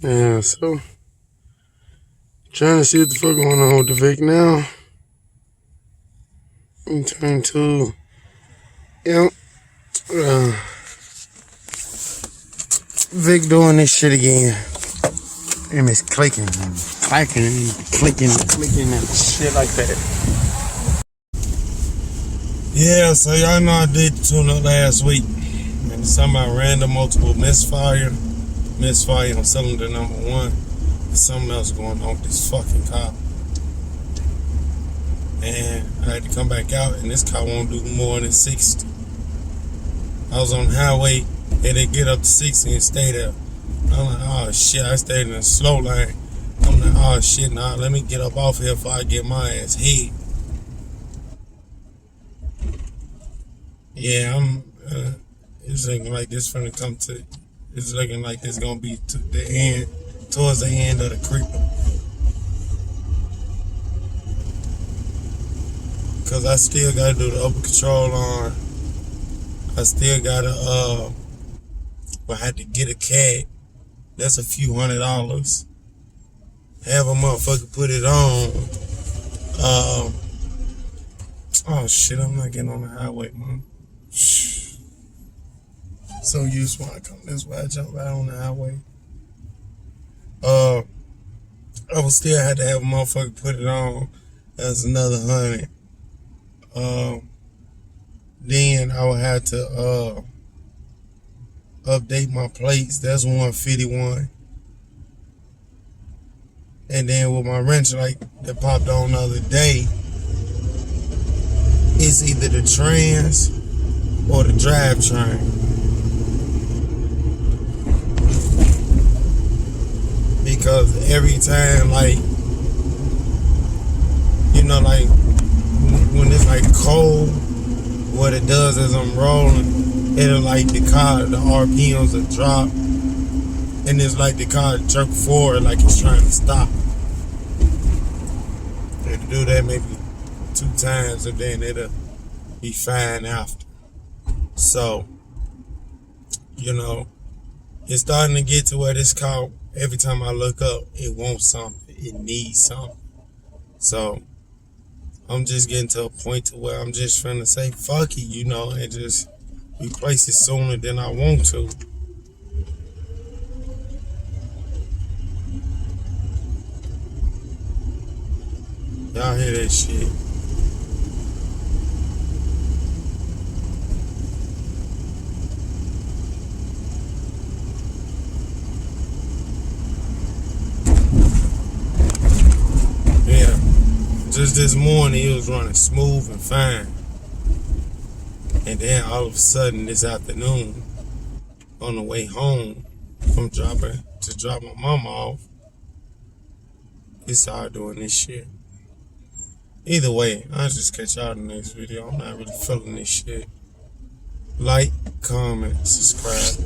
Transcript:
Yeah, so trying to see what the fuck going on with the Vic now. In turn two. Yep. Vic doing this shit again. And it's clicking and clacking and clicking and clicking and shit like that. Yeah, so y'all know I did the tune-up last week. And somebody random multiple misfire on cylinder number 1. There's something else going on with this fucking car. And I had to come back out, and this car won't do more than 60. I was on the highway, and they get up to 60 and stay there. I'm like, oh shit, I stayed in a slow lane. I'm like, oh shit, nah, let me get up off here before I get my ass hit. Yeah, it's looking like this finna come to, it's looking like this gonna be to the end, towards the end of the creeper. Cause I still gotta do the upper control arm. I still gotta, I had to get a cat. That's a few $100s. Have a motherfucker put it on. Oh shit, I'm not getting on the highway, man. So used when I come this way, I jump right on the highway. I would still have to have a motherfucker put it on. That's another 100. Then I would have to update my plates. That's 151. And then with my wrench light that popped on the other day, it's either the trans or the drivetrain. Because every time, like, you know, like when it's like cold, what it does is I'm rolling, it'll like the RPMs will drop, and it's like the car jerk forward like it's trying to stop. And to do that maybe 2 times, and then it'll be fine after. So, you know, it's starting to get to where this car, every time I look up, it wants something. It needs something. So, I'm just getting to a point to where I'm just trying to say, fuck it, you know, and just replace it sooner than I want to. Y'all hear that shit? Yeah. Just this morning, it was running smooth and fine. And then all of a sudden, this afternoon, on the way home from drop my mama off, it started doing this shit. Either way, I'll just catch y'all in the next video. I'm not really feeling this shit. Like, comment, subscribe.